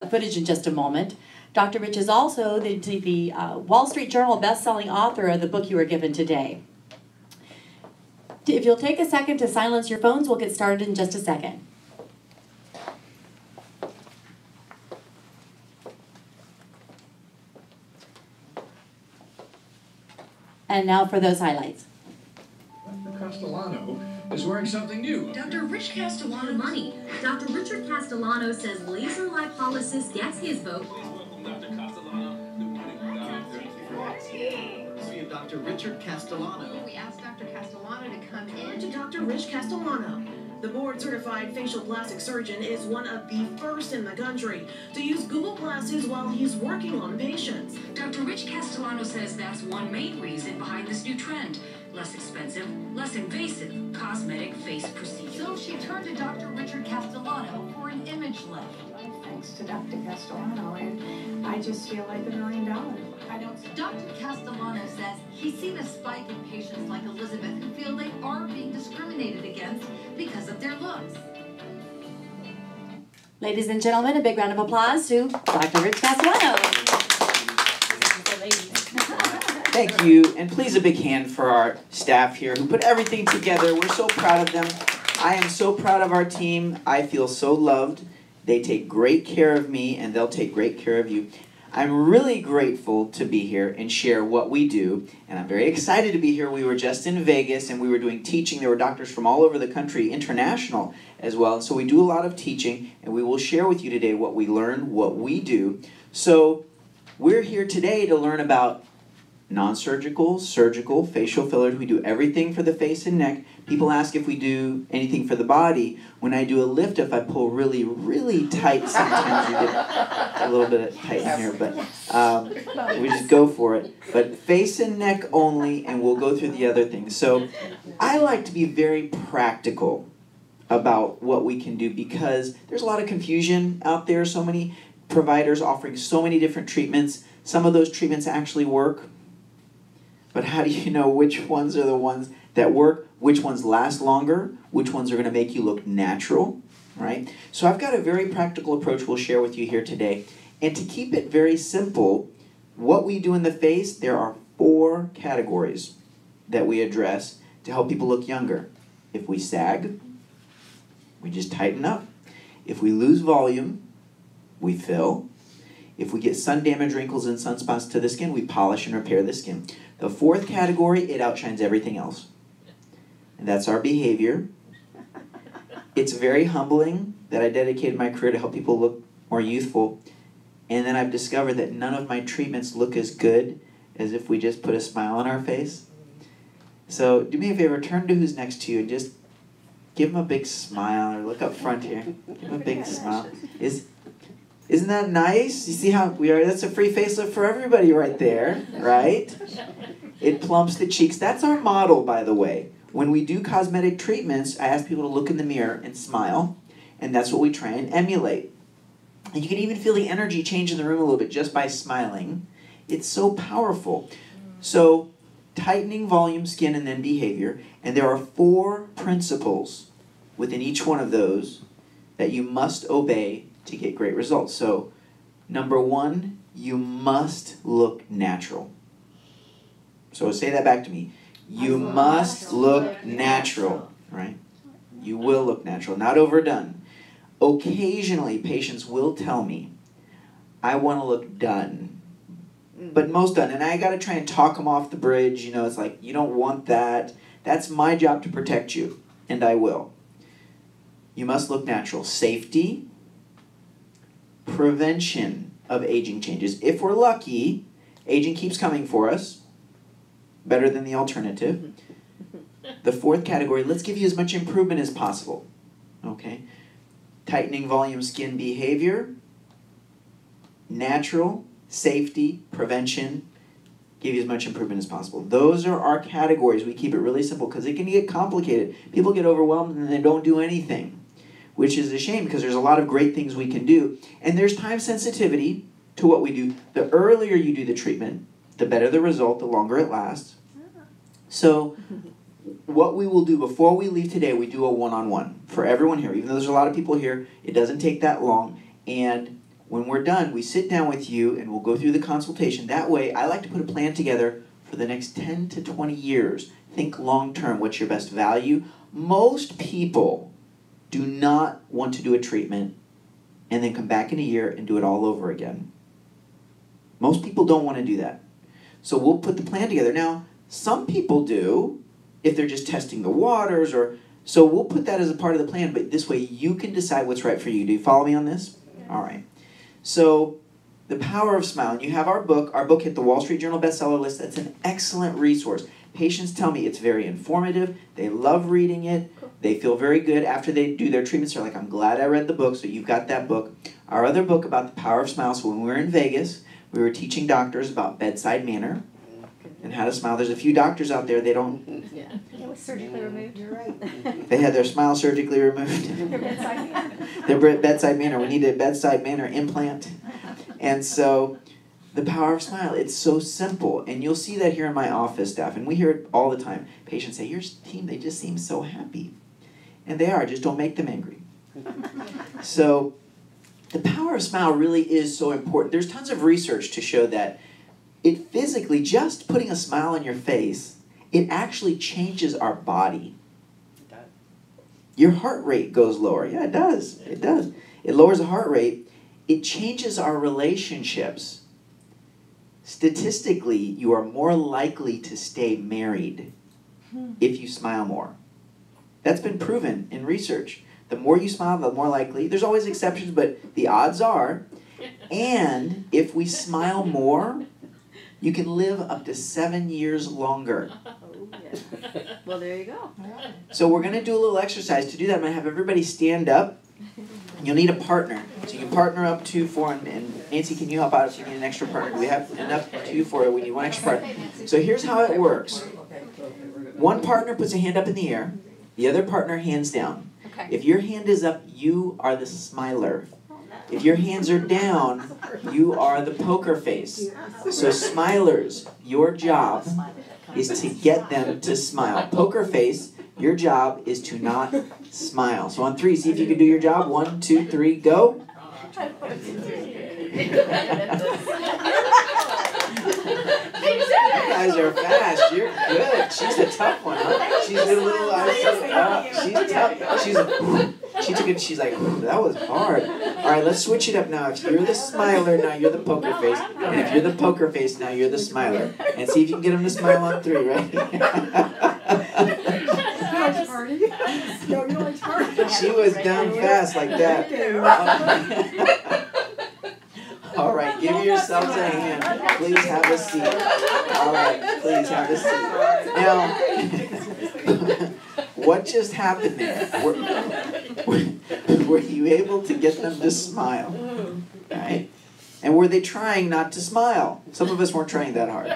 footage in just a moment. Dr. Rich is also the Wall Street Journal best-selling author of the book you were given today. If you'll take a second to silence your phones, we'll get started in just a second. And now for those highlights. Dr. Castellano is wearing something new. Dr. Rich Castellano money. Dr. Richard Castellano says laser lipolysis gets his vote. Please welcome Dr. Castellano. Good morning, See Dr. Richard Castellano. We asked Dr. Castellano to come in. To Dr. Rich Castellano. The board-certified facial plastic surgeon is one of the first in the country to use Google Glasses while he's working on patients. Dr. Rich Castellano says that's one main reason behind this new trend. Less expensive, less invasive cosmetic face procedure. So she turned to Dr. Richard Castellano for an image lift. Thanks to Dr. Castellano, and I just feel like $1 million. I know. Dr. Castellano says he's seen a spike in patients like Elizabeth who feel they are being discriminated against because of their looks. Ladies and gentlemen, a big round of applause to Dr. Rich Castellano. Thank you, and please a big hand for our staff here who put everything together. We're so proud of them. I am so proud of our team. I feel so loved. They take great care of me, and they'll take great care of you. I'm really grateful to be here and share what we do, and I'm very excited to be here. We were just in Vegas, and we were doing teaching. There were doctors from all over the country, international as well, and so we do a lot of teaching, and we will share with you today what we learn, what we do. So we're here today to learn about non-surgical, surgical, facial fillers. We do everything for the face and neck. People ask if we do anything for the body. When I do a lift, if I pull really, really tight, sometimes you get a little bit tight in here, but we just go for it. But face and neck only, and we'll go through the other things. So I like to be very practical about what we can do because there's a lot of confusion out there, so many providers offering so many different treatments. Some of those treatments actually work. But how do you know which ones are the ones that work, which ones last longer, which ones are going to make you look natural, right? So I've got a very practical approach we'll share with you here today. And to keep it very simple, what we do in the face, there are 4 categories that we address to help people look younger. If we sag, we just tighten up. If we lose volume, we fill. If we get sun damage, wrinkles, and sunspots to the skin, we polish and repair the skin. The 4th category, it outshines everything else. And that's our behavior. It's very humbling that I dedicated my career to help people look more youthful. And then I've discovered that none of my treatments look as good as if we just put a smile on our face. So do me a favor, turn to who's next to you and just give them a big smile, or look up front here. Give them a big smile. Isn't that nice? You see how we are? That's a free facelift for everybody right there, right? It plumps the cheeks. That's our model, by the way. When we do cosmetic treatments, I ask people to look in the mirror and smile, and that's what we try and emulate. And you can even feel the energy change in the room a little bit just by smiling. It's so powerful. So, tightening volume, skin, and then behavior. And there are 4 principles within each one of those that you must obey to get great results. So, number 1, you must look natural. So say that back to me. You must look natural, right? You will look natural, not overdone. Occasionally, patients will tell me, I want to look done, but most done. And I got to try and talk them off the bridge. You know, it's like, you don't want that. That's my job to protect you, and I will. You must look natural. Safety, prevention of aging changes. If we're lucky, aging keeps coming for us. Better than the alternative. The 4th category, let's give you as much improvement as possible. Okay? Tightening volume, skin, behavior. Natural, safety, prevention. Give you as much improvement as possible. Those are our categories. We keep it really simple because it can get complicated. People get overwhelmed and they don't do anything, which is a shame because there's a lot of great things we can do. And there's time sensitivity to what we do. The earlier you do the treatment, the better the result, the longer it lasts. So what we will do before we leave today, we do a one-on-one for everyone here. Even though there's a lot of people here, it doesn't take that long. And when we're done, we sit down with you and we'll go through the consultation. That way, I like to put a plan together for the next 10 to 20 years. Think long term, what's your best value? Most people do not want to do a treatment and then come back in a year and do it all over again. Most people don't want to do that. So we'll put the plan together. Now, some people do, if they're just testing the waters, or so we'll put that as a part of the plan, but this way you can decide what's right for you. Do you follow me on this? All right. So, The Power of Smiling. You have our book. Our book hit the Wall Street Journal bestseller list. That's an excellent resource. Patients tell me it's very informative. They love reading it. They feel very good after they do their treatments. They're like, I'm glad I read the book, so you've got that book. Our other book about the power of smiles. So when we were in Vegas, we were teaching doctors about bedside manner and how to smile. There's a few doctors out there, they don't... Yeah. It was surgically removed. You're right. They had their smile surgically removed. Their bedside manner. Their bedside manner. We needed a bedside manner implant. And so... The power of smile, it's so simple. And you'll see that here in my office staff. And we hear it all the time. Patients say, your team, they just seem so happy. And they are, just don't make them angry. So the power of smile really is so important. There's tons of research to show that it physically, just putting a smile on your face, it actually changes our body. Your heart rate goes lower. Yeah, it does. It does. It lowers the heart rate. It changes our relationships. Statistically, you are more likely to stay married if you smile more. That's been proven in research. The more you smile, the more likely. There's always exceptions, but the odds are. And if we smile more, you can live up to 7 years longer. Oh, yeah. Well, there you go. So we're going to do a little exercise. To do that, I'm going to have everybody stand up. You'll need a partner. So you can partner up 2, 4, and Nancy, can you help out if you need an extra partner? Do we have enough 2, 4? We need one extra partner. So here's how it works. One partner puts a hand up in the air. The other partner hands down. Okay. If your hand is up, you are the smiler. If your hands are down, you are the poker face. So smilers, your job is to get them to smile. Poker face, your job is to not smile. So on 3, see if you can do your job. 1, 2, 3, go. You guys are fast. You're good. She's a tough one, huh? She's a little. She's tough. She took it. She's like, that was hard. All right, let's switch it up now. If you're the smiler, now you're the poker face. And if you're the poker face, now you're the smiler. And see if you can get them to smile on 3, right? She was done fast like that. All right, give yourselves a hand. Please have a seat. All right, please have a seat. Now, what just happened there? Were you able to get them to smile? Right? And were they trying not to smile? Some of us weren't trying that hard.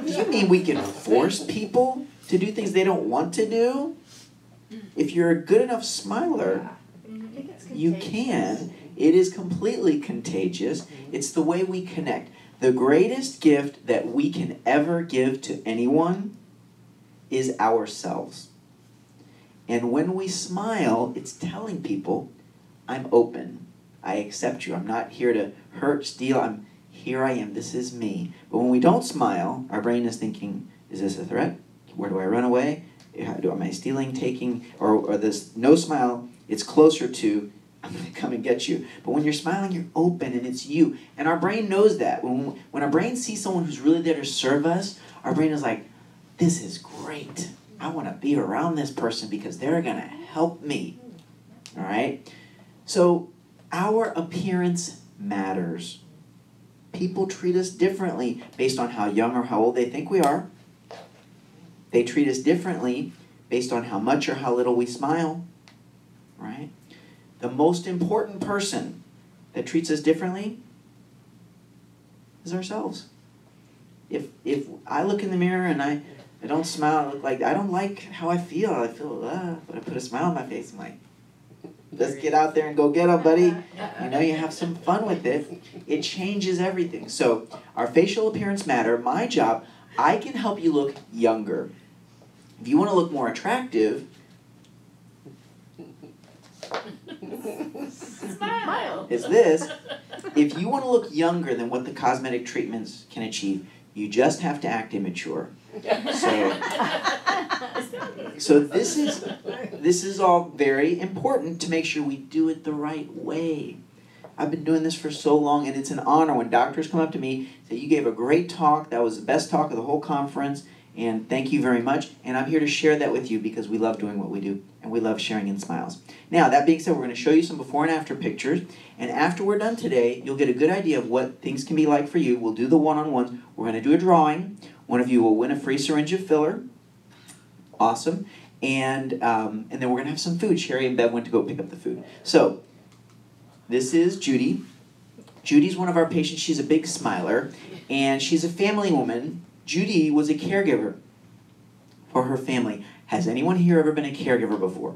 Do you mean we can force people to do things they don't want to do? If you're a good enough smiler, you can. It is completely contagious. It's the way we connect. The greatest gift that we can ever give to anyone is ourselves. And when we smile, it's telling people, I'm open. I accept you. I'm not here to hurt, steal. Here I am. This is me. But when we don't smile, our brain is thinking, is this a threat? Where do I run away? Am I stealing, taking, or this no smile? It's closer to, I'm going to come and get you. But when you're smiling, you're open and it's you. And our brain knows that. When our brain sees someone who's really there to serve us, our brain is like, this is great. I want to be around this person because they're going to help me. All right? So our appearance matters. People treat us differently based on how young or how old they think we are. They treat us differently based on how much or how little we smile. Right? The most important person that treats us differently is ourselves. If I look in the mirror and I don't smile, I look like I don't like how I feel. But I put a smile on my face. I'm like, let's get out there and go get them, buddy. You know, you have some fun with it. It changes everything. So our facial appearance matter. My job, I can help you look younger. If you want to look more attractive, Smile. is this. If you want to look younger than what the cosmetic treatments can achieve, you just have to act immature. So this is all very important to make sure we do it the right way. I've been doing this for so long, and it's an honor when doctors come up to me and say, you gave a great talk, that was the best talk of the whole conference, and thank you very much. And I'm here to share that with you because we love doing what we do, and we love sharing in smiles. Now, that being said, we're going to show you some before and after pictures, and after we're done today, you'll get a good idea of what things can be like for you. We'll do the one-on-ones. We're going to do a drawing. One of you will win a free syringe of filler. Awesome. And then we're going to have some food. Sherry and Bev went to go pick up the food. So, this is Judy. Judy's one of our patients. She's a big smiler, and she's a family woman. Judy was a caregiver for her family. Has anyone here ever been a caregiver before?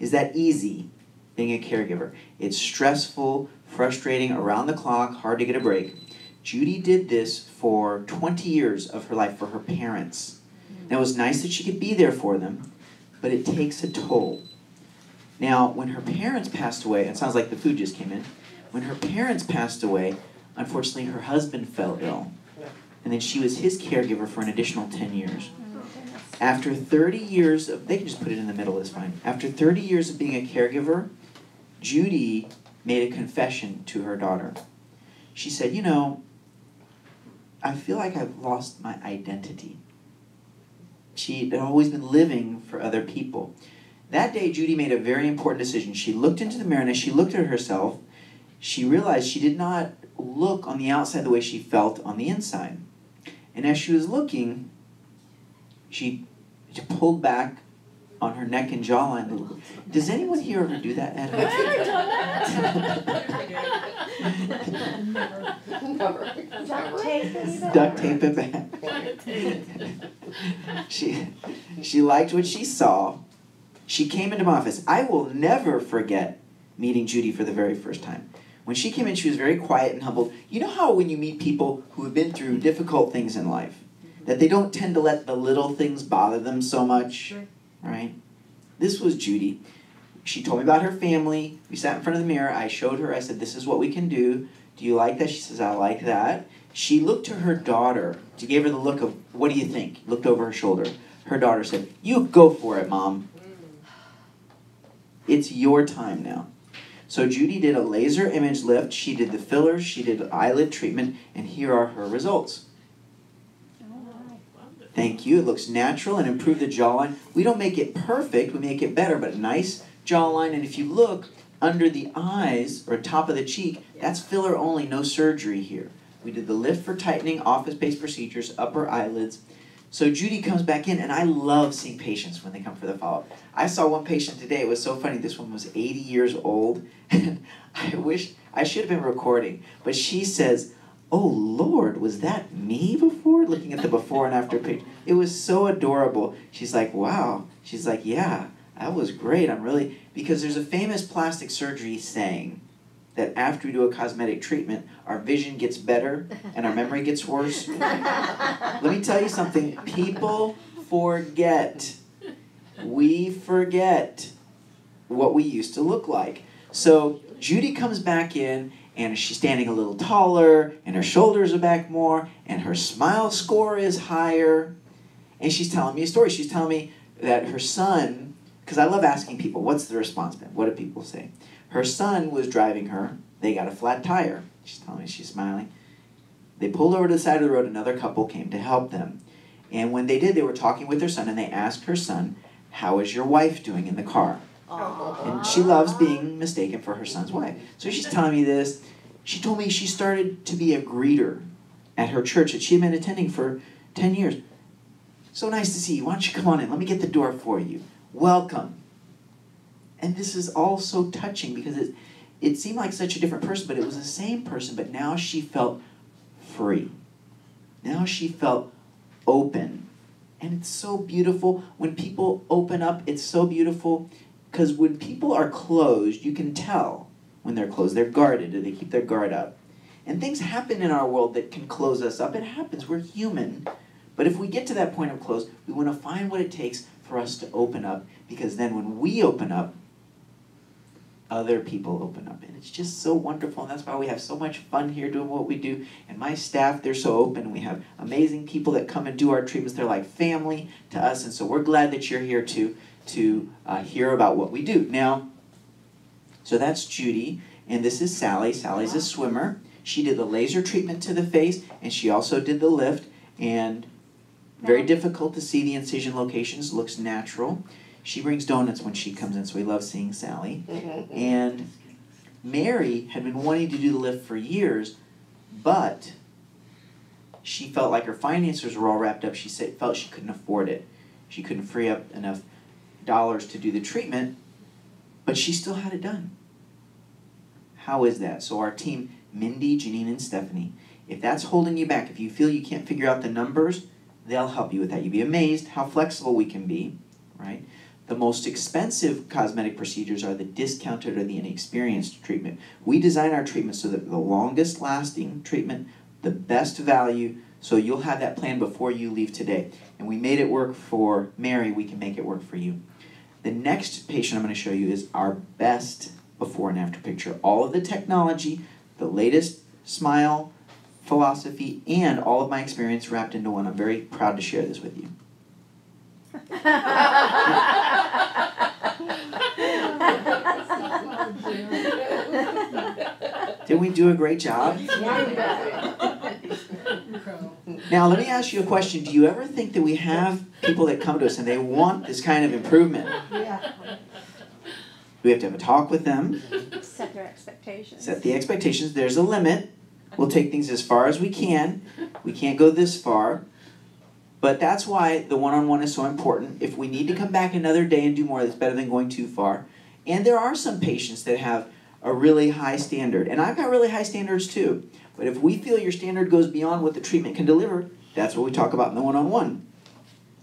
Is that easy, being a caregiver? It's stressful, frustrating, around the clock, hard to get a break. Judy did this for 20 years of her life for her parents. Now, it was nice that she could be there for them, but it takes a toll. Now, when her parents passed away, it sounds like the food just came in. When her parents passed away, unfortunately, her husband fell ill. And then she was his caregiver for an additional 10 years. After 30 years of, they can just put it in the middle, it's fine. After 30 years of being a caregiver, Judy made a confession to her daughter. She said, you know, I feel like I've lost my identity. She had always been living for other people. That day, Judy made a very important decision. She looked into the mirror, and as she looked at herself, she realized she did not look on the outside the way she felt on the inside. And as she was looking, she pulled back on her neck and jawline a little bit. Does anyone here ever do that at home? Duct tape it back. She liked what she saw. She came into my office. I will never forget meeting Judy for the very first time. When she came in, she was very quiet and humbled. You know how when you meet people who have been through difficult things in life, that they don't tend to let the little things bother them so much, right? This was Judy. She told me about her family. We sat in front of the mirror. I showed her. I said, this is what we can do. Do you like that? She says, I like that. She looked to her daughter. She gave her the look of, what do you think? Looked over her shoulder. Her daughter said, you go for it, Mom. It's your time now. So Judy did a laser image lift. She did the fillers. She did eyelid treatment. And here are her results. Thank you. It looks natural and improved the jawline. We don't make it perfect. We make it better, but nice jawline. And if you look under the eyes or top of the cheek, that's filler only, no surgery here. We did the lift for tightening, office-based procedures, upper eyelids. So Judy comes back in, and I love seeing patients when they come for the follow-up. I saw one patient today. It was so funny. This one was 80 years old. And I wish I should have been recording. But she says, oh, Lord, was that me before? Looking at the before and after picture. It was so adorable. She's like, wow. She's like, yeah, that was great. I'm really... Because there's a famous plastic surgery saying that after we do a cosmetic treatment, our vision gets better and our memory gets worse. Let me tell you something. People forget. We forget what we used to look like. So Judy comes back in, and she's standing a little taller, and her shoulders are back more, and her smile score is higher. And she's telling me a story. She's telling me that her son, because I love asking people, what's the response been? What do people say? Her son was driving her. They got a flat tire. She's telling me, she's smiling. They pulled over to the side of the road. Another couple came to help them. And when they did, they were talking with their son, and they asked her son, how is your wife doing in the car? And she loves being mistaken for her son's wife. So she's telling me this. She told me she started to be a greeter at her church that she had been attending for 10 years. So nice to see you. Why don't you come on in? Let me get the door for you. Welcome. And this is all so touching because it seemed like such a different person, but it was the same person, but now she felt free. Now she felt open. And it's so beautiful. When people open up, it's so beautiful. Because when people are closed, you can tell when they're closed. They're guarded, or they keep their guard up. And things happen in our world that can close us up. It happens. We're human. But if we get to that point of close, we want to find what it takes for us to open up. Because then when we open up, other people open up. And it's just so wonderful, and that's why we have so much fun here doing what we do. And my staff, they're so open. We have amazing people that come and do our treatments. They're like family to us, and so we're glad that you're here to hear about what we do. Now, so that's Judy, and this is Sally. Sally's a swimmer. She did the laser treatment to the face, and she also did the lift, and very difficult to see the incision locations. Looks natural. She brings donuts when she comes in, so we love seeing Sally. And Mary had been wanting to do the lift for years, but she felt like her finances were all wrapped up. She felt she couldn't afford it. She couldn't free up enough dollars to do the treatment, but she still had it done. How is that? So our team, Mindy, Janine, and Stephanie, if that's holding you back, if you feel you can't figure out the numbers, they'll help you with that. You'd be amazed how flexible we can be, right? The most expensive cosmetic procedures are the discounted or the inexperienced treatment. We design our treatment so that the longest lasting treatment, the best value, so you'll have that plan before you leave today. And we made it work for Mary, we can make it work for you. The next patient I'm going to show you is our best before and after picture. All of the technology, the latest smile philosophy, and all of my experience wrapped into one. I'm very proud to share this with you. Did we do a great job? Now, let me ask you a question. Do you ever think that we have people that come to us and they want this kind of improvement? Yeah. We have to have a talk with them. Set their expectations. Set the expectations. There's a limit. We'll take things as far as we can. We can't go this far. But that's why the one-on-one is so important. If we need to come back another day and do more, that's better than going too far. And there are some patients that have a really high standard. And I've got really high standards too. But if we feel your standard goes beyond what the treatment can deliver, that's what we talk about in the one-on-one.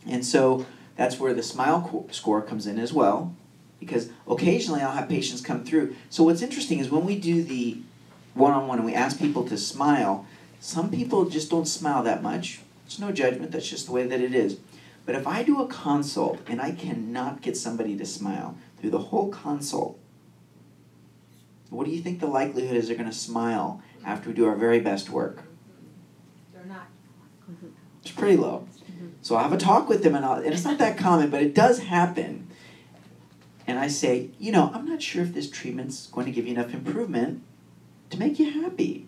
And so that's where the smile score comes in as well. Because occasionally I'll have patients come through. So what's interesting is when we do the one-on-one and we ask people to smile, some people just don't smile that much. It's no judgment, that's just the way that it is. But if I do a consult and I cannot get somebody to smile through the whole consult, what do you think the likelihood is they're going to smile after we do our very best work? They're not. It's pretty low. So I'll have a talk with them, and it's not that common, but it does happen. And I say, you know, I'm not sure if this treatment's going to give you enough improvement to make you happy.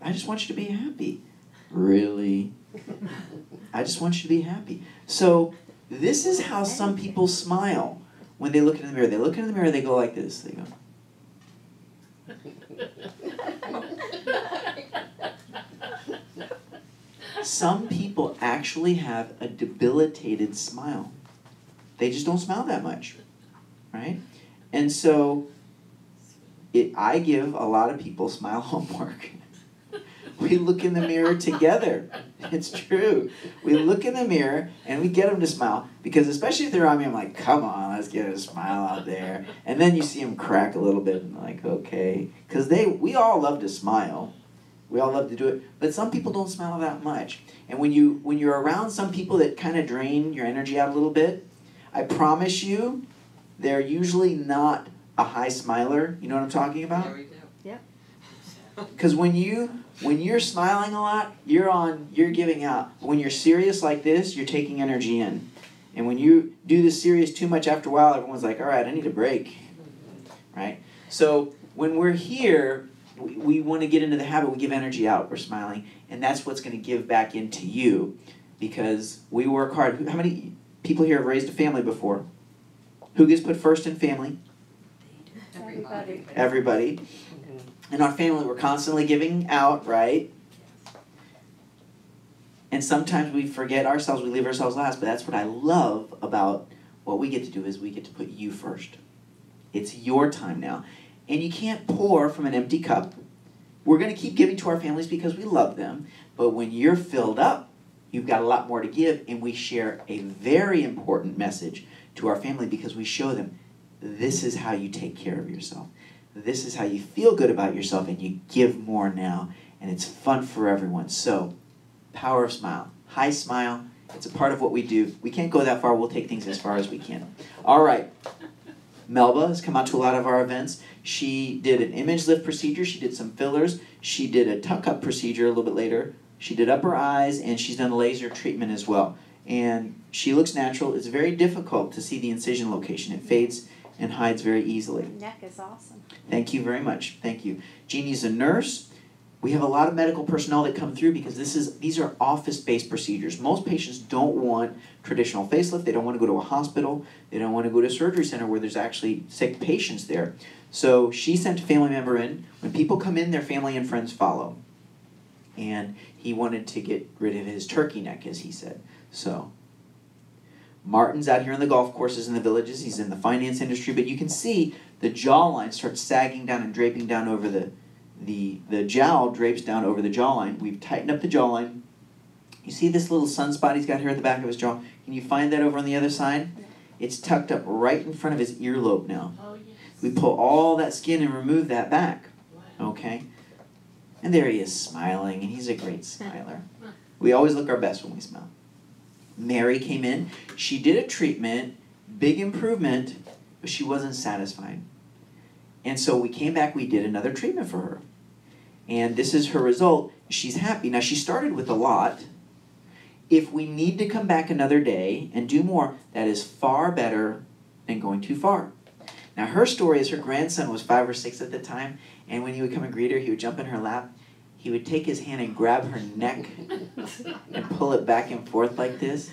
I just want you to be happy. Really? I just want you to be happy. So this is how some people smile when they look in the mirror. They look in the mirror, they go like this. They go. Some people actually have a debilitated smile. They just don't smile that much, right? And so I give a lot of people smile homework. We look in the mirror together. It's true. We look in the mirror and we get them to smile, because especially if they're on me, I'm like, come on, let's get a smile out there. And then you see them crack a little bit and like, okay. Because we all love to smile. We all love to do it. But some people don't smile that much. And when you're around some people that kind of drain your energy out a little bit, I promise you, they're usually not a high smiler. You know what I'm talking about? Yep. Because when you're smiling a lot, you're giving out. When you're serious like this, you're taking energy in. And when you do this serious too much, after a while, everyone's like, all right, I need a break. Right? So when we're here, we want to get into the habit, we give energy out, we're smiling, and that's what's going to give back into you, because we work hard. How many people here have raised a family before? Who gets put first in family? Everybody. Everybody. In our family, we're constantly giving out, right? And sometimes we forget ourselves, we leave ourselves last, but that's what I love about what we get to do, is we get to put you first. It's your time now. And you can't pour from an empty cup. We're going to keep giving to our families because we love them, but when you're filled up, you've got a lot more to give, and we share a very important message to our family, because we show them, this is how you take care of yourself. This is how you feel good about yourself, and you give more now, and it's fun for everyone. So, power of smile. High smile. It's a part of what we do. We can't go that far. We'll take things as far as we can. All right. Melba has come out to a lot of our events. She did an ImageLift procedure. She did some fillers. She did a tuck-up procedure a little bit later. She did upper eyes, and she's done laser treatment as well. And she looks natural. It's very difficult to see the incision location. It fades and hides very easily. Neck is awesome. Thank you very much. Thank you. Jeannie's a nurse. We have a lot of medical personnel that come through because these are office-based procedures. Most patients don't want traditional facelift. They don't want to go to a hospital. They don't want to go to a surgery center where there's actually sick patients there. So she sent a family member in. When people come in, their family and friends follow. And he wanted to get rid of his turkey neck, as he said. So Martin's out here on the golf courses in the villages. He's in the finance industry, but you can see the jawline starts sagging down and draping down over the jowl drapes down over the jawline. We've tightened up the jawline. You see this little sunspot he's got here at the back of his jaw? Can you find that over on the other side? It's tucked up right in front of his earlobe now. We pull all that skin and remove that back. Okay? And there he is smiling, and he's a great smiler. We always look our best when we smile. Mary came in. She did a treatment, big improvement, but she wasn't satisfied. And so we came back, we did another treatment for her. And this is her result. She's happy. Now, she started with a lot. If we need to come back another day and do more, that is far better than going too far. Now, her story is her grandson was 5 or 6 at the time, and when he would come and greet her, he would jump in her lap. He would take his hand and grab her neck and pull it back and forth like this.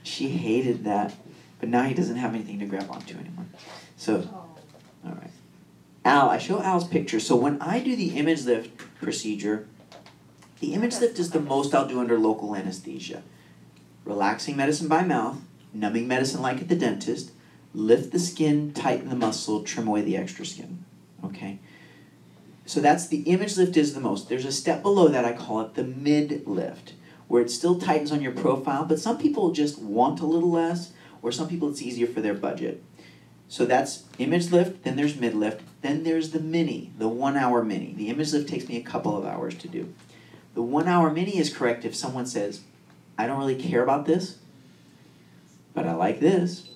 She hated that, but now he doesn't have anything to grab onto anymore. So, all right. Al, I show Al's picture. So when I do the ImageLift procedure, the ImageLift is the most I'll do under local anesthesia. Relaxing medicine by mouth, numbing medicine like at the dentist, lift the skin, tighten the muscle, trim away the extra skin. Okay? So that's the ImageLift is the most. There's a step below that, I call it the mid-lift, where it still tightens on your profile, but some people just want a little less, or some people it's easier for their budget. So that's ImageLift, then there's mid-lift, then there's the mini, the 1 hour mini. The ImageLift takes me a couple of hours to do. The 1 hour mini is correct if someone says, I don't really care about this, but I like this.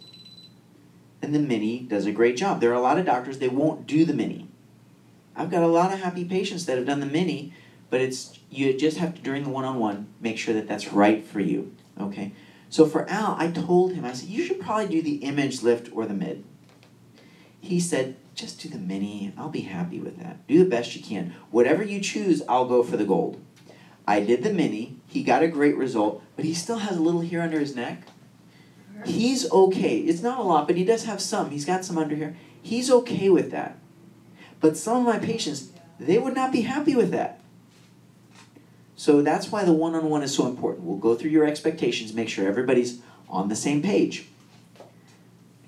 And the mini does a great job. There are a lot of doctors, they won't do the mini. I've got a lot of happy patients that have done the mini, but you just have to, during the one-on-one, make sure that that's right for you, okay? So for Al, I told him, I said, you should probably do the ImageLift or the mid. He said, just do the mini. I'll be happy with that. Do the best you can. Whatever you choose, I'll go for the gold. I did the mini. He got a great result, but he still has a little hair under his neck. He's okay. It's not a lot, but he does have some. He's got some under here. He's okay with that. But some of my patients, they would not be happy with that. So that's why the one-on-one is so important. We'll go through your expectations, make sure everybody's on the same page.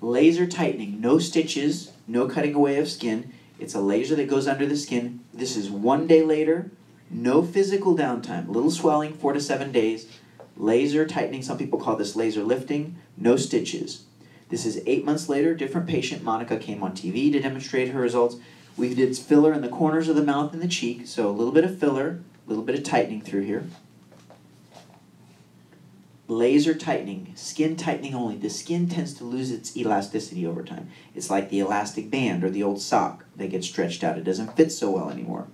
Laser tightening, no stitches, no cutting away of skin. It's a laser that goes under the skin. This is 1 day later, no physical downtime, little swelling, 4 to 7 days. Laser tightening, some people call this laser lifting, no stitches. This is 8 months later, different patient. Monica came on TV to demonstrate her results. We did filler in the corners of the mouth and the cheek, so a little bit of filler, a little bit of tightening through here. Laser tightening, skin tightening only. The skin tends to lose its elasticity over time. It's like the elastic band or the old sock that gets stretched out. It doesn't fit so well anymore.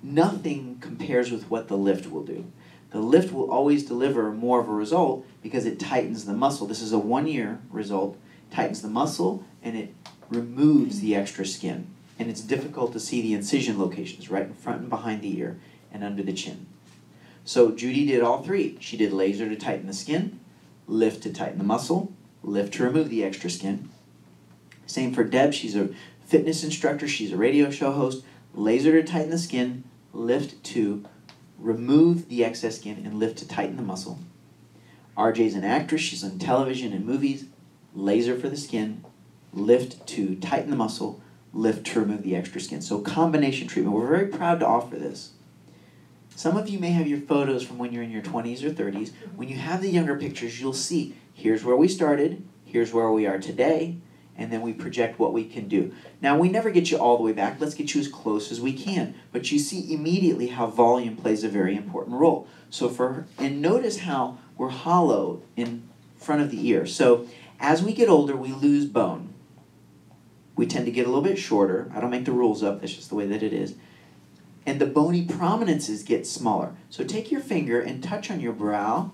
Nothing compares with what the lift will do. The lift will always deliver more of a result because it tightens the muscle. This is a 1 year result. Tightens the muscle and it removes the extra skin. And it's difficult to see the incision locations right in front and behind the ear and under the chin. So Judy did all three. She did laser to tighten the skin, lift to tighten the muscle, lift to remove the extra skin. Same for Deb. She's a fitness instructor. She's a radio show host. Laser to tighten the skin, lift to remove the excess skin, and lift to tighten the muscle. RJ's an actress. She's on television and movies. Laser for the skin, lift to tighten the muscle, lift to remove the extra skin. So combination treatment. We're very proud to offer this. Some of you may have your photos from when you're in your 20s or 30s. When you have the younger pictures, you'll see here's where we started, here's where we are today, and then we project what we can do. Now, we never get you all the way back. Let's get you as close as we can. But you see immediately how volume plays a very important role. And notice how we're hollow in front of the ear. So as we get older, we lose bone. we tend to get a little bit shorter. I don't make the rules up, that's just the way that it is. And the bony prominences get smaller. So take your finger and touch on your brow,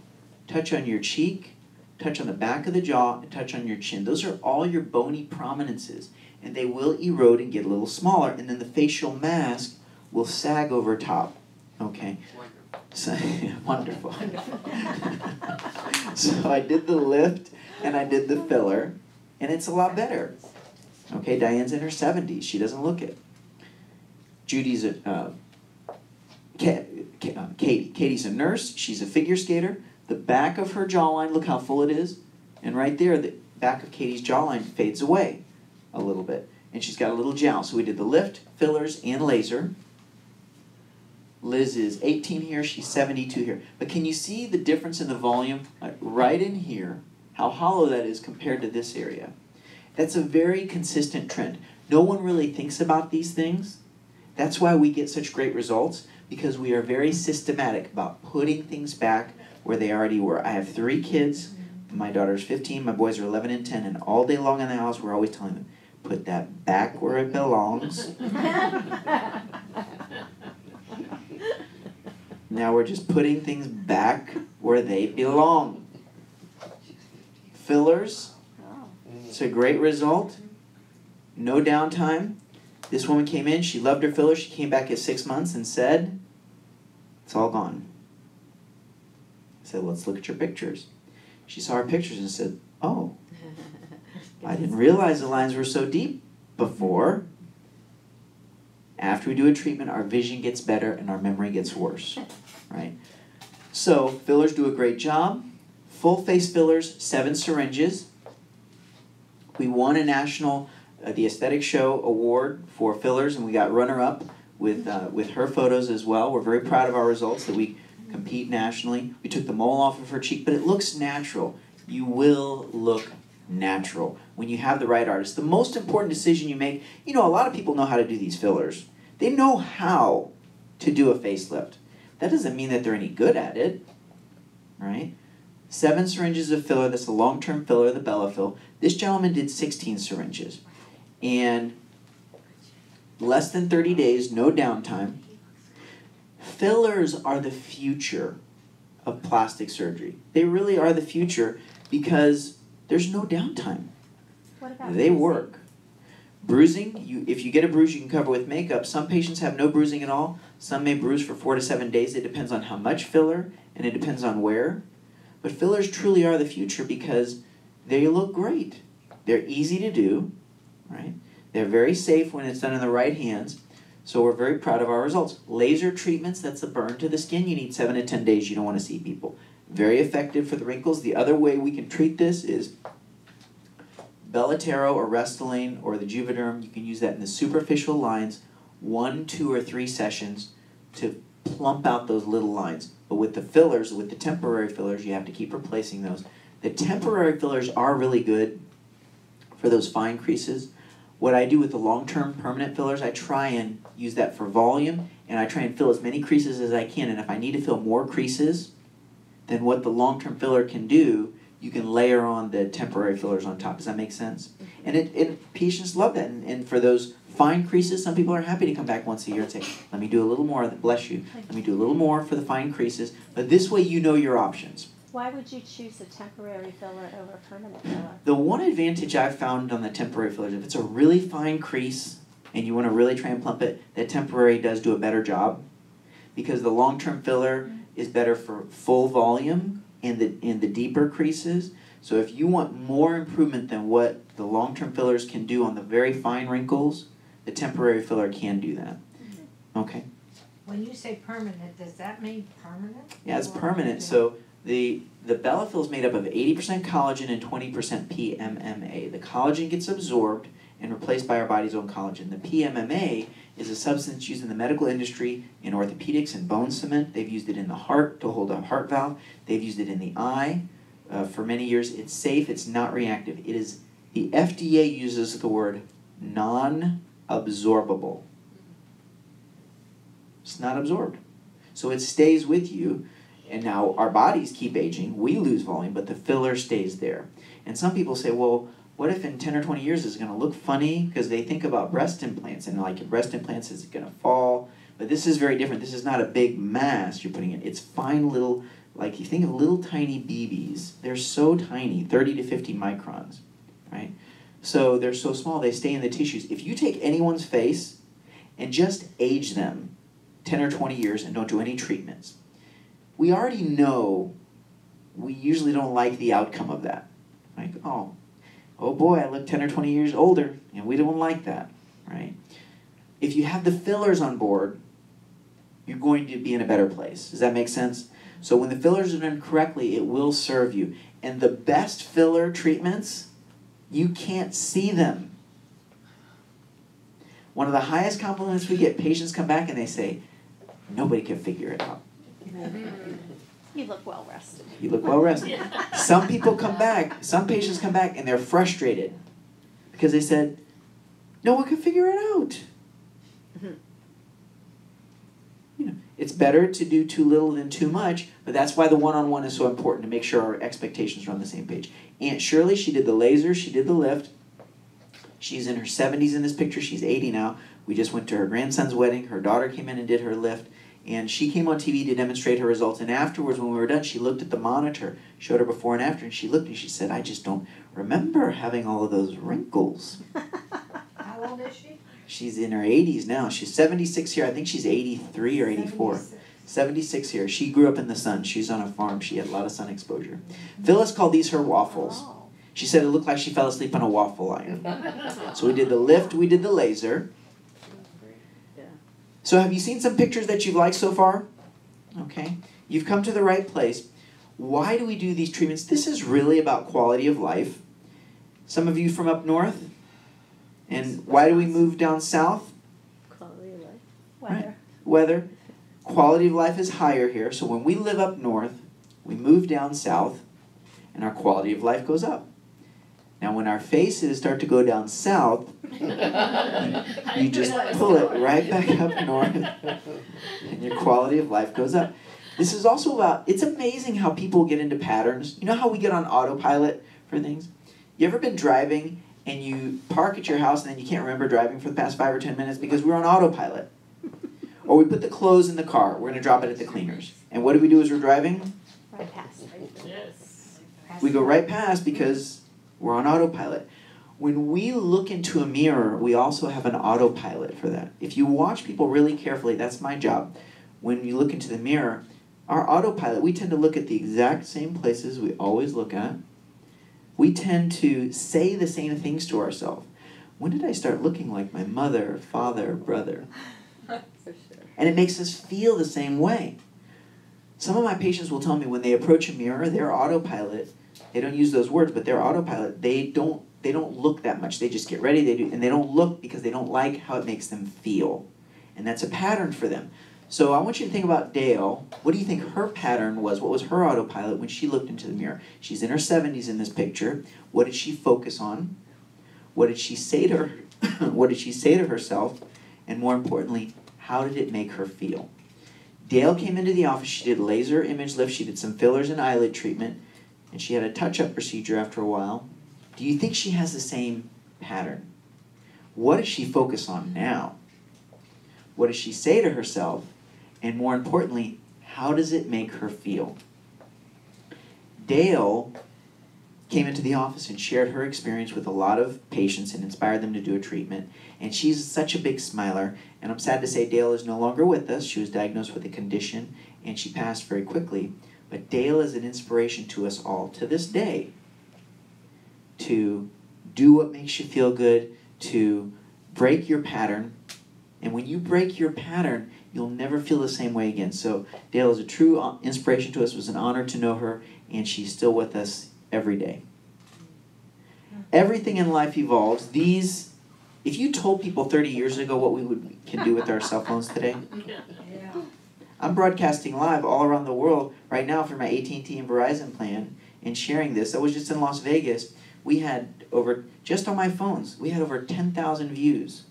touch on your cheek, touch on the back of the jaw, and touch on your chin. Those are all your bony prominences. And they will erode and get a little smaller, and then the facial mask will sag over top. Okay? So, wonderful. So I did the lift and I did the filler, and it's a lot better. Okay, Diane's in her 70s. She doesn't look it. Judy's Katie. Katie's a nurse. She's a figure skater. The back of her jawline, look how full it is. And right there, the back of Katie's jawline fades away a little bit. And she's got a little jowl. So we did the lift, fillers, and laser. Liz is 18 here. She's 72 here. But can you see the difference in the volume? Right in here, how hollow that is compared to this area. That's a very consistent trend. No one really thinks about these things. That's why we get such great results, because we are very systematic about putting things back where they already were. I have 3 kids. My daughter's 15, my boys are 11 and 10, and all day long in the house we're always telling them, put that back where it belongs. Now we're just putting things back where they belong. Fillers, it's a great result. No downtime. This woman came in, she loved her filler, she came back at 6 months and said, it's all gone. I said, let's look at your pictures. She saw her pictures and said, oh, I didn't realize the lines were so deep before. After we do a treatment, our vision gets better and our memory gets worse, right? So fillers do a great job. Full face fillers, 7 syringes. We won a national, the Aesthetic Show award for fillers, and we got runner-up with her photos as well. We're very proud of our results that we compete nationally. We took the mole off of her cheek, but it looks natural. You will look natural when you have the right artist. The most important decision you make, you know, a lot of people know how to do these fillers. They know how to do a facelift. That doesn't mean that they're any good at it, right? 7 syringes of filler, that's a long-term filler, the Bellafill. This gentleman did 16 syringes. And less than 30 days, no downtime. Fillers are the future of plastic surgery. They really are the future because there's no downtime. What about they work. Bruising, if you get a bruise, you can cover with makeup. Some patients have no bruising at all. Some may bruise for 4 to 7 days. It depends on how much filler, and it depends on where. But fillers truly are the future because they look great. They're easy to do, right? They're very safe when it's done in the right hands. So we're very proud of our results. Laser treatments, that's a burn to the skin. You need 7 to 10 days. You don't want to see people. Very effective for the wrinkles. The other way we can treat this is Bellafill or Restylane or the Juvederm. You can use that in the superficial lines, 1, 2, or 3 sessions to plump out those little lines. But with the fillers, with the temporary fillers, you have to keep replacing those. The temporary fillers are really good for those fine creases. What I do with the long-term permanent fillers, I try and use that for volume, and I try and fill as many creases as I can. And if I need to fill more creases than what the long-term filler can do, you can layer on the temporary fillers on top. Does that make sense? And patients love that. And for those fine creases, some people are happy to come back once a year and say, let me do a little more, bless you, let me do a little more for the fine creases. But this way you know your options. Why would you choose a temporary filler over a permanent filler? The one advantage I've found on the temporary fillers, if it's a really fine crease and you want to really try and plump it, that temporary does do a better job because the long-term filler is better for full volume in the deeper creases. So if you want more improvement than what the long-term fillers can do on the very fine wrinkles, the temporary filler can do that. Okay? When you say permanent, does that mean permanent? Yeah, it's permanent. So the Bellafill is made up of 80% collagen and 20% PMMA. The collagen gets absorbed and replaced by our body's own collagen. The PMMA is a substance used in the medical industry, in orthopedics and bone cement. They've used it in the heart to hold a heart valve. They've used it in the eye for many years. It's safe. It's not reactive. It is, the FDA uses the word non-absorbable. It's not absorbed. So it stays with you. And now our bodies keep aging. We lose volume, but the filler stays there. And some people say, well, What if in 10 or 20 years it's going to look funny? Because they think about breast implants, and like breast implants is going to fall. But this is very different. This is not a big mass you're putting in. It's fine little, like you think of little tiny BBs. They're so tiny, 30 to 50 microns, right? So they're so small, they stay in the tissues. If you take anyone's face and just age them 10 or 20 years and don't do any treatments, we already know we usually don't like the outcome of that. Like, oh boy, I look 10 or 20 years older, and we don't like that, right? If you have the fillers on board, you're going to be in a better place. Does that make sense? So when the fillers are done correctly, it will serve you. And the best filler treatments, you can't see them. One of the highest compliments we get, patients come back and they say, nobody can figure it out. You look well rested. You look well rested. Some people come back, some patients come back and they're frustrated because they said, no one can figure it out. You know, it's better to do too little than too much, but that's why the one-on-one is so important, to make sure our expectations are on the same page. Aunt Shirley, she did the laser, she did the lift. She's in her 70s in this picture, she's 80 now. We just went to her grandson's wedding, her daughter came in and did her lift, and she came on TV to demonstrate her results, and afterwards when we were done, she looked at the monitor, showed her before and after, and she looked and she said, I just don't remember having all of those wrinkles. How old is she? She's in her 80s now. She's 76 here. I think she's 83 or 84. 76 here. She grew up in the sun. She's on a farm. She had a lot of sun exposure. Phyllis called these her waffles. She said it looked like she fell asleep on a waffle iron. So we did the lift, we did the laser. So have you seen some pictures that you've liked so far? Okay. You've come to the right place. Why do we do these treatments? This is really about quality of life. Some of you from up north? And why do we move down south? Quality of life. Right. Weather. Weather. Quality of life is higher here. So when we live up north, we move down south, and our quality of life goes up. Now when our faces start to go down south, you just pull it right back up north, and your quality of life goes up. This is also about, it's amazing how people get into patterns. You know how we get on autopilot for things? You ever been driving and you park at your house and then you can't remember driving for the past 5 or 10 minutes because we're on autopilot? Or we put the clothes in the car, we're going to drop it at the cleaners. And what do we do as we're driving? Right past. Yes. We go right past because we're on autopilot. When we look into a mirror, we also have an autopilot for that. If you watch people really carefully, that's my job. When you look into the mirror, our autopilot, we tend to look at the exact same places we always look at. We tend to say the same things to ourselves. When did I start looking like my mother, father, brother? For sure. And it makes us feel the same way. Some of my patients will tell me when they approach a mirror, their autopilot, they don't use those words, but their autopilot, they don't look that much. They just get ready, and they don't look because they don't like how it makes them feel. And that's a pattern for them. So I want you to think about Dale. What do you think her pattern was? What was her autopilot when she looked into the mirror? She's in her 70s in this picture. What did she focus on? What did she say to her? What did she say to herself? And more importantly, how did it make her feel? Dale came into the office. She did laser image lift. She did some fillers and eyelid treatment. And she had a touch-up procedure after a while. Do you think she has the same pattern? What does she focus on now? What does she say to herself? And more importantly, how does it make her feel? Dale came into the office and shared her experience with a lot of patients and inspired them to do a treatment. And she's such a big smiler. And I'm sad to say Dale is no longer with us. She was diagnosed with a condition and she passed very quickly. But Dale is an inspiration to us all to this day to do what makes you feel good, to break your pattern. And when you break your pattern, you'll never feel the same way again. So Dale is a true inspiration to us. It was an honor to know her, and she's still with us every day. Everything in life evolves. If you told people 30 years ago what we can do with our cell phones today, I'm broadcasting live all around the world right now for my AT&T and Verizon plan and sharing this. I was just in Las Vegas. We had just on my phones, we had over 10,000 views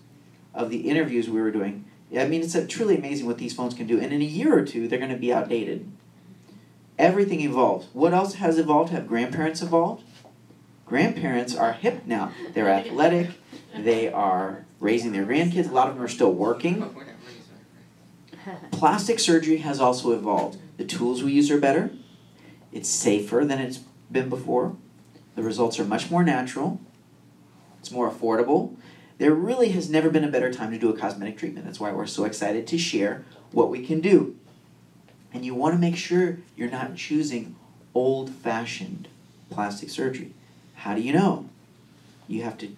of the interviews we were doing. I mean, it's truly amazing what these phones can do. And in a year or two, they're going to be outdated. Everything evolves. What else has evolved? Have grandparents evolved? Grandparents are hip now. They're athletic. They are raising their grandkids. A lot of them are still working. Plastic surgery has also evolved. The tools we use are better. It's safer than it's been before. The results are much more natural. It's more affordable. There really has never been a better time to do a cosmetic treatment. That's why we're so excited to share what we can do. And you want to make sure you're not choosing old-fashioned plastic surgery. How do you know? You have to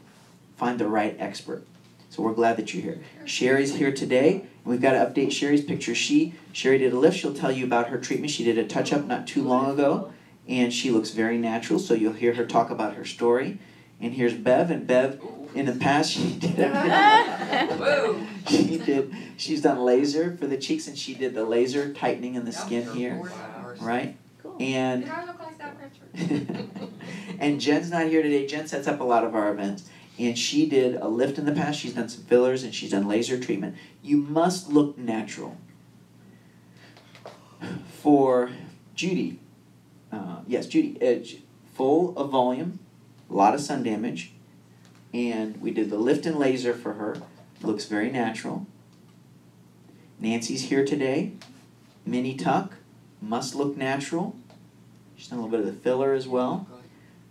find the right expert. So we're glad that you're here. Sherry's here today. We've got to update Sherry's picture. Sherry did a lift. She'll tell you about her treatment. She did a touch-up not too long ago, and she looks very natural, so you'll hear her talk about her story. And here's Bev, and Bev, in the past, she did everything. She's done laser for the cheeks, and she did the laser tightening in the skin here, right? And, and Jen's not here today. Jen sets up a lot of our events. And she did a lift in the past. She's done some fillers, and she's done laser treatment. You must look natural. For Judy, yes, Judy, full of volume, a lot of sun damage, and we did the lift and laser for her. Looks very natural. Nancy's here today. Mini tuck, must look natural. She's done a little bit of the filler as well.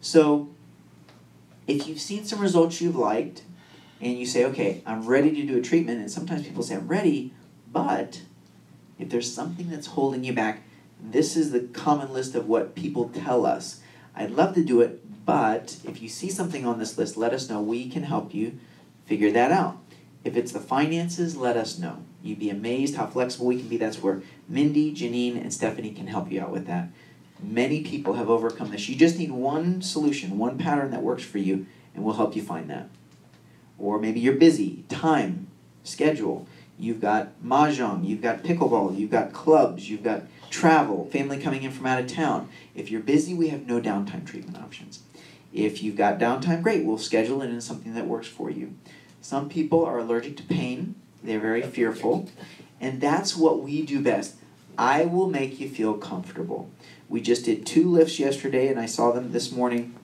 So, if you've seen some results you've liked, and you say, okay, I'm ready to do a treatment, and sometimes people say, I'm ready, but if there's something that's holding you back, this is the common list of what people tell us. I'd love to do it, but if you see something on this list, let us know. We can help you figure that out. If it's the finances, let us know. You'd be amazed how flexible we can be. That's where Mindy, Janine, and Stephanie can help you out with that. Many people have overcome this. You just need one solution, one pattern that works for you, and we'll help you find that. Or maybe you're busy, time, schedule. You've got mahjong, you've got pickleball, you've got clubs, you've got travel, family coming in from out of town. If you're busy, we have no downtime treatment options. If you've got downtime, great, we'll schedule it in something that works for you. Some people are allergic to pain. They're very fearful. And that's what we do best. I will make you feel comfortable. We just did 2 lifts yesterday, and I saw them this morning.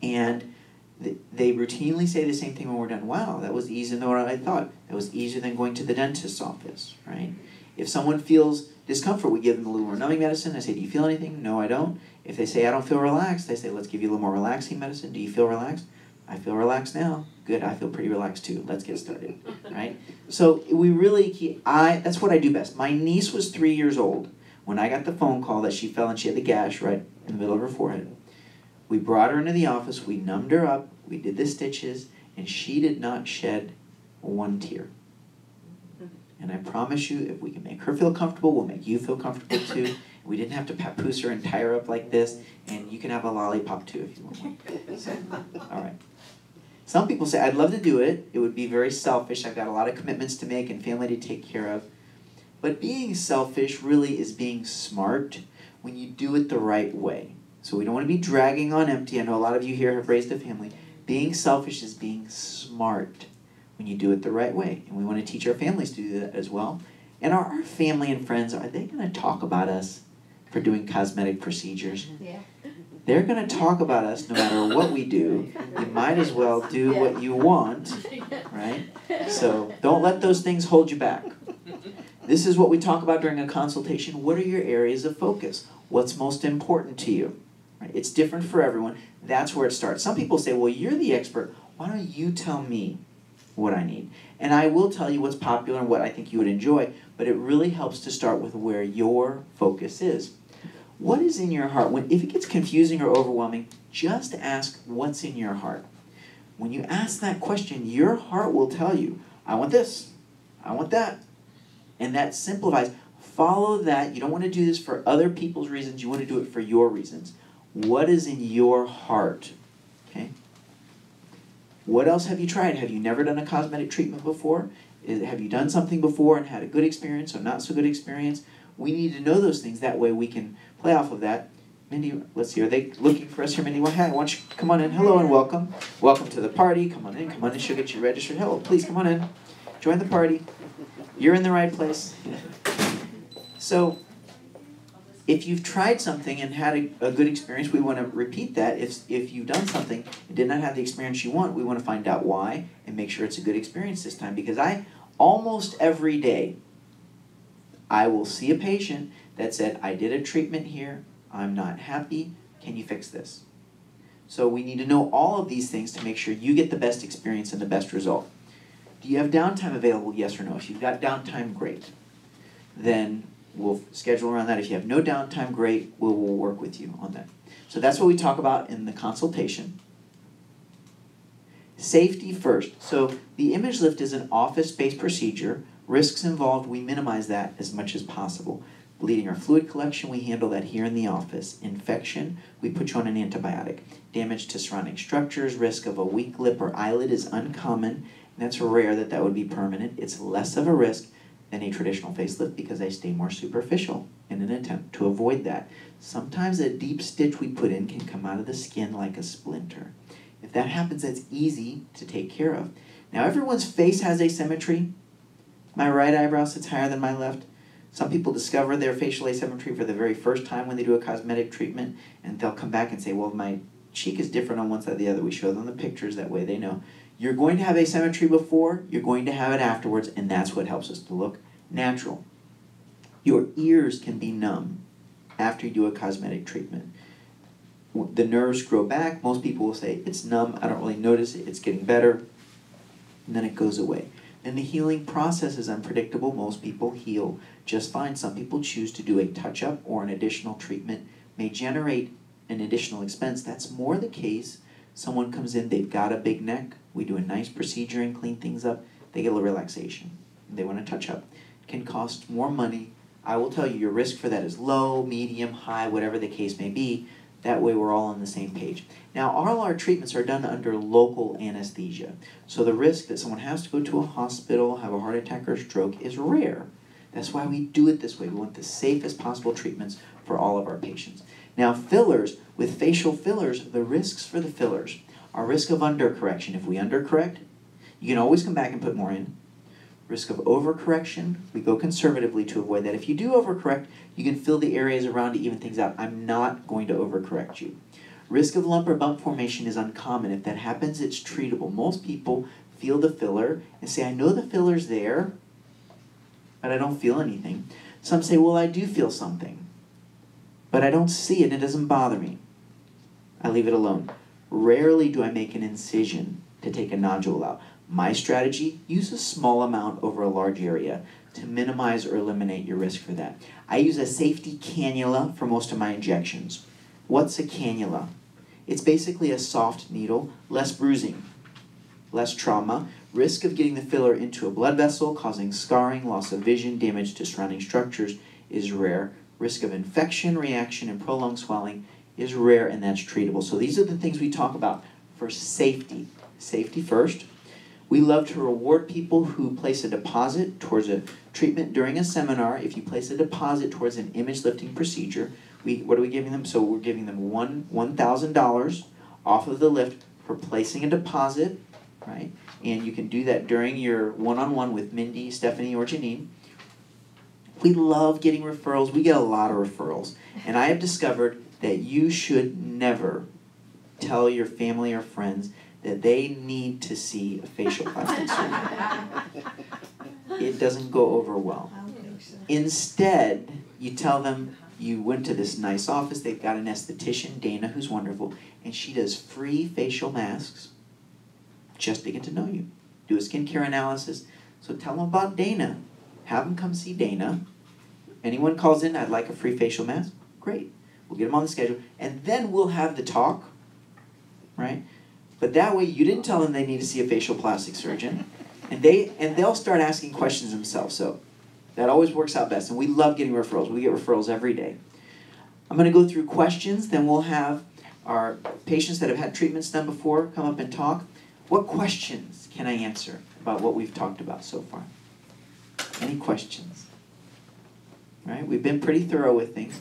And they routinely say the same thing when we're done. Wow, that was easier than what I thought. That was easier than going to the dentist's office, right? If someone feels discomfort, we give them a little more numbing medicine. I say, do you feel anything? No, I don't. If they say, I don't feel relaxed, I say, let's give you a little more relaxing medicine. Do you feel relaxed? I feel relaxed now. Good, I feel pretty relaxed too. Let's get started, right? So we really, that's what I do best. My niece was 3 years old when I got the phone call that she fell and she had the gash right in the middle of her forehead. We brought her into the office, we numbed her up, we did the stitches, and she did not shed one tear. And I promise you, if we can make her feel comfortable, we'll make you feel comfortable too. We didn't have to papoose her and tie her up like this, and you can have a lollipop too if you want one. So, all right. Some people say, I'd love to do it. It would be very selfish. I've got a lot of commitments to make and family to take care of. But being selfish really is being smart when you do it the right way. So we don't want to be dragging on empty. I know a lot of you here have raised a family. Being selfish is being smart when you do it the right way. And we want to teach our families to do that as well. And are our family and friends, are they going to talk about us for doing cosmetic procedures? Yeah. They're going to talk about us no matter what we do. You might as well do what you want, right? So don't let those things hold you back. This is what we talk about during a consultation. What are your areas of focus? What's most important to you? Right? It's different for everyone. That's where it starts. Some people say, well, you're the expert. Why don't you tell me what I need? And I will tell you what's popular and what I think you would enjoy, but it really helps to start with where your focus is. What is in your heart? If it gets confusing or overwhelming, just ask what's in your heart. When you ask that question, your heart will tell you, I want this, I want that. And that simplifies. Follow that. You don't want to do this for other people's reasons. You want to do it for your reasons. What is in your heart? Okay. What else have you tried? Have you never done a cosmetic treatment before? Have you done something before and had a good experience or not so good experience? We need to know those things. That way we can play off of that. Mindy, let's see. Are they looking for us here, Mindy? Why don't you come on in? Hello and welcome. Welcome to the party. Come on in. Come on in. She'll get you registered. Hello. Please come on in. Join the party. You're in the right place. So, If you've tried something and had a good experience, we want to repeat that. If you've done something and did not have the experience you want, we want to find out why and make sure it's a good experience this time. Because almost every day, I will see a patient that said, I did a treatment here, I'm not happy, can you fix this? So we need to know all of these things to make sure you get the best experience and the best result. Do you have downtime available, yes or no? If you've got downtime, great. Then we'll schedule around that. If you have no downtime, great, we'll work with you on that. So that's what we talk about in the consultation. Safety first. So the ImageLift is an office-based procedure. Risks involved, we minimize that as much as possible. Bleeding or fluid collection, we handle that here in the office. Infection, we put you on an antibiotic. Damage to surrounding structures, risk of a weak lip or eyelid is uncommon, and that's rare that would be permanent. It's less of a risk than a traditional facelift because they stay more superficial in an attempt to avoid that. Sometimes a deep stitch we put in can come out of the skin like a splinter. If that happens, that's easy to take care of. Now everyone's face has asymmetry. My right eyebrow sits higher than my left. Some people discover their facial asymmetry for the very first time when they do a cosmetic treatment, and they'll come back and say, well, my cheek is different on one side or the other. We show them the pictures, that way they know. You're going to have asymmetry before, you're going to have it afterwards, and that's what helps us to look natural. Your ears can be numb after you do a cosmetic treatment. The nerves grow back. Most people will say, it's numb, I don't really notice it, it's getting better, and then it goes away. And the healing process is unpredictable. Most people heal just fine. Some people choose to do a touch-up or an additional treatment, may generate an additional expense. That's more the case. Someone comes in, they've got a big neck, we do a nice procedure and clean things up, they get a little relaxation. They want to touch up. It can cost more money. I will tell you, your risk for that is low, medium, high, whatever the case may be. That way we're all on the same page. Now, all our treatments are done under local anesthesia. So the risk that someone has to go to a hospital, have a heart attack or stroke is rare. That's why we do it this way. We want the safest possible treatments for all of our patients. Now, fillers, with facial fillers, the risks for the fillers are risk of undercorrection. If we undercorrect, you can always come back and put more in. Risk of overcorrection, we go conservatively to avoid that. If you do overcorrect, you can fill the areas around to even things out. I'm not going to overcorrect you. Risk of lump or bump formation is uncommon. If that happens, it's treatable. Most people feel the filler and say, I know the filler's there, but I don't feel anything. Some say, well, I do feel something, but I don't see it and it doesn't bother me. I leave it alone. Rarely do I make an incision to take a nodule out. My strategy, use a small amount over a large area to minimize or eliminate your risk for that. I use a safety cannula for most of my injections. What's a cannula? It's basically a soft needle, less bruising, less trauma, risk of getting the filler into a blood vessel, causing scarring, loss of vision, damage to surrounding structures is rare. Risk of infection, reaction, and prolonged swelling is rare, and that's treatable. So these are the things we talk about for safety. Safety first. We love to reward people who place a deposit towards a treatment during a seminar. If you place a deposit towards an image lifting procedure, what are we giving them? So we're giving them $1,000 off of the lift for placing a deposit, right? And you can do that during your one-on-one with Mindy, Stephanie, or Janine. We love getting referrals. We get a lot of referrals. And I have discovered that you should never tell your family or friends that they need to see a facial plastic surgeon. It doesn't go over well. Instead, you tell them you went to this nice office, they've got an esthetician, Dana, who's wonderful, and she does free facial masks just to get to know you. Do a skincare analysis. So tell them about Dana. Have them come see Dana. Anyone calls in, I'd like a free facial mask, great. We'll get them on the schedule, and then we'll have the talk, right? But that way, you didn't tell them they need to see a facial plastic surgeon, and they'll start asking questions themselves. So that always works out best, and we love getting referrals. We get referrals every day. I'm going to go through questions, then we'll have our patients that have had treatments done before come up and talk. What questions can I answer about what we've talked about so far? Any questions? All right, we've been pretty thorough with things.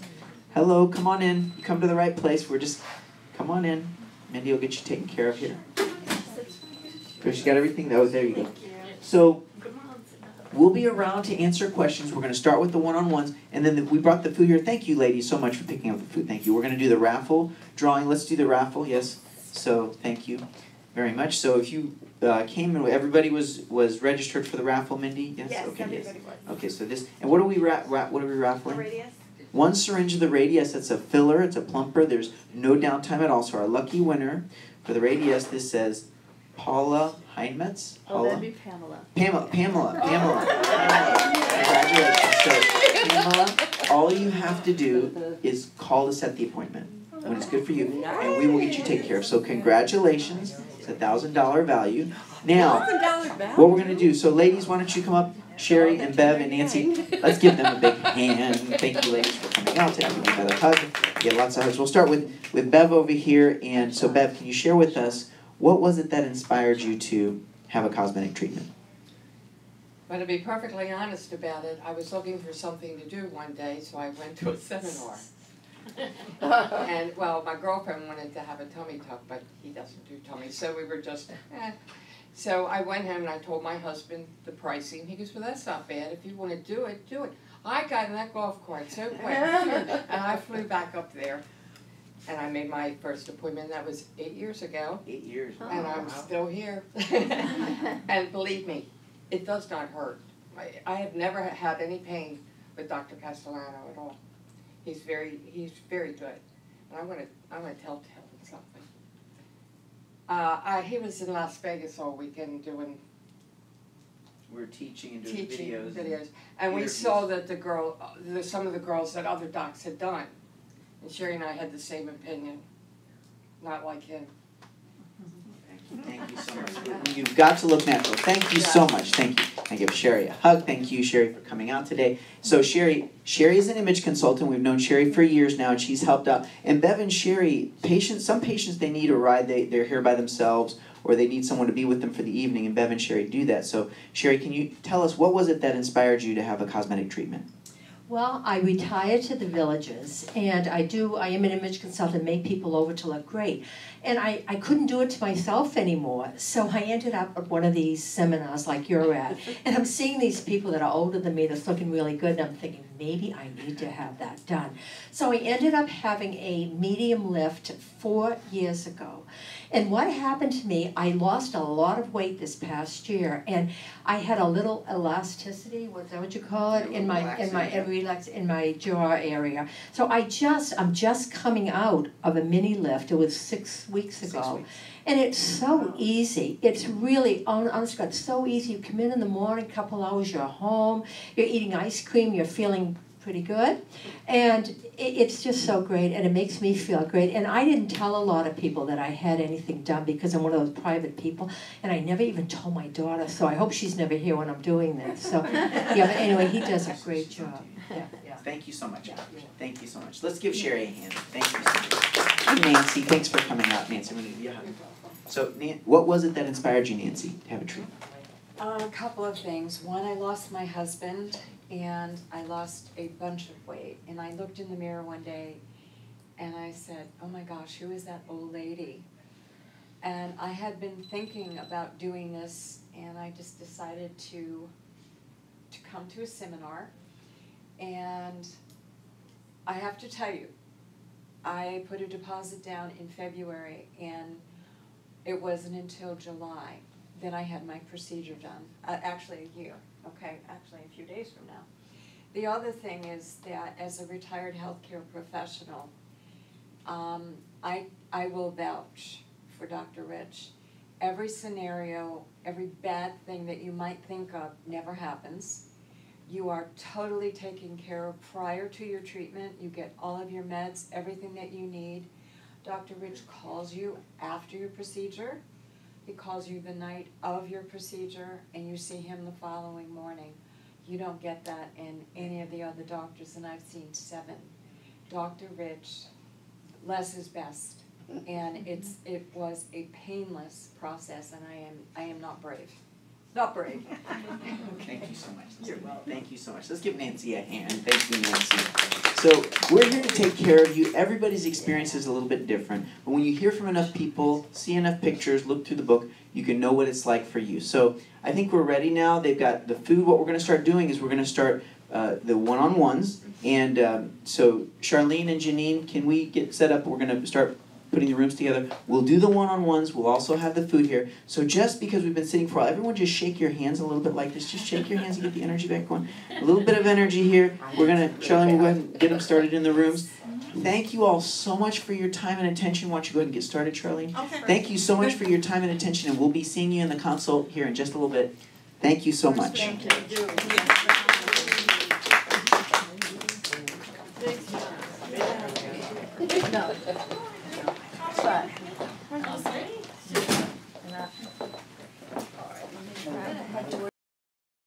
Hello, come on in. You come to the right place. Come on in. Mindy will get you taken care of here. She got everything? Oh, there you go. So, we'll be around to answer questions. We're going to start with the one-on-ones, and then we brought the food here. Thank you, ladies, so much for picking up the food. Thank you. We're going to do the raffle drawing. Let's do the raffle, yes. So thank you very much. So if you came and everybody was registered for the raffle, Mindy? Yes. Yes, okay, everybody yes. was. Okay, so this, and what are we raffling? The radius? One syringe of the Radius. It's a filler. It's a plumper. There's no downtime at all. So our lucky winner for the Radius, this says Paula Heinmetz. Oh, that'd be Pamela. Pamela. Congratulations. So, Pamela, all you have to do is call to set the appointment when it's good for you, and we will get you taken care of. So congratulations. It's a $1,000 value. Now, what we're going to do, so ladies, why don't you come up? Sherry and Bev and Nancy, let's give them a big hand. Thank you, ladies, for coming out today. Give them another hug. Get lots of hugs. We'll start with Bev over here. And so, Bev, can you share with us, what was it that inspired you to have a cosmetic treatment? But to be perfectly honest about it, I was looking for something to do one day, so I went to a seminar. And, well, my girlfriend wanted to have a tummy tuck, but he doesn't do tummies, so we were just, So I went home and I told my husband the pricing. He goes, well, that's not bad. If you want to do it, do it. I got in that golf cart so quick, and I flew back up there. And I made my first appointment. That was 8 years ago. 8 years. And I'm still here. And believe me, it does not hurt. I have never had any pain with Dr. Castellano at all. He's very good. And I'm gonna tell him something. He was in Las Vegas all weekend doing. We're teaching and doing videos. And we saw that some of the girls that other docs had done. And Sherry and I had the same opinion. Not like him. Thank you so much. You've got to look natural. Thank you so much. Thank you. I give Sherry a hug. Thank you, Sherry, for coming out today. So Sherry is an image consultant. We've known Sherry for years now, and she's helped out. And Bev and Sherry, some patients, they need a ride. They're here by themselves, or they need someone to be with them for the evening, and Bev and Sherry do that. So Sherry, can you tell us, what was it that inspired you to have a cosmetic treatment? Well, I retired to the Villages, and I am an image consultant, make people over to look great. And I couldn't do it to myself anymore, so I ended up at one of these seminars like you're at, and I'm seeing these people that are older than me that's looking really good, and I'm thinking, maybe I need to have that done. So I ended up having a medium lift 4 years ago. And what happened to me, I lost a lot of weight this past year, and I had a little elasticity, is that what you call it, in my jaw area. So I'm just coming out of a mini lift. It was 6 weeks ago. And it's so easy. It's really, honest God, so easy. You come in the morning, couple hours, you're home, you're eating ice cream, you're feeling pretty good. And it's just so great, and it makes me feel great. And I didn't tell a lot of people that I had anything done because I'm one of those private people, and I never even told my daughter, so I hope she's never here when I'm doing this. So, yeah, but anyway, he does a great job. Yeah. Thank you so much. Thank you so much. Let's give Sherry a hand. Thank you so much. And Nancy, thanks for coming out. Nancy, I'm going to give you a hug. So, what was it that inspired you, Nancy, to have a treatment? A couple of things. One, I lost my husband, and I lost a bunch of weight. And I looked in the mirror one day, and I said, oh my gosh, who is that old lady? And I had been thinking about doing this, and I just decided to come to a seminar. And I have to tell you, I put a deposit down in February, and it wasn't until July that I had my procedure done. Actually a year, okay, actually a few days from now. The other thing is that as a retired healthcare professional, I will vouch for Dr. Rich. Every scenario, every bad thing that you might think of never happens. You are totally taken care of prior to your treatment. You get all of your meds, everything that you need. Dr. Rich calls you after your procedure. He calls you the night of your procedure, and you see him the following morning. You don't get that in any of the other doctors, and I've seen 7. Dr. Rich, less is best, and it was a painless process, and I am not brave. Not brave. Thank you so much. You're welcome. Thank you so much. Let's give Nancy a hand. Thank you, Nancy. So we're here to take care of you. Everybody's experience is a little bit different. But when you hear from enough people, see enough pictures, look through the book, you can know what it's like for you. So I think we're ready now. They've got the food. What we're going to start doing is we're going to start the one-on-ones. And so Charlene and Janine, can we get set up? We're going to start putting the rooms together. We'll do the one-on-ones. We'll also have the food here. So just because we've been sitting for a while, everyone just shake your hands a little bit like this. Just shake your hands and get the energy back going. A little bit of energy here. We're going to, Charlene, we'll go ahead and get them started in the rooms. Thank you all so much for your time and attention. Why don't you go ahead and get started, Charlene? Okay. Thank you so much for your time and attention, and we'll be seeing you in the consult here in just a little bit. Thank you so much. Thank you. No.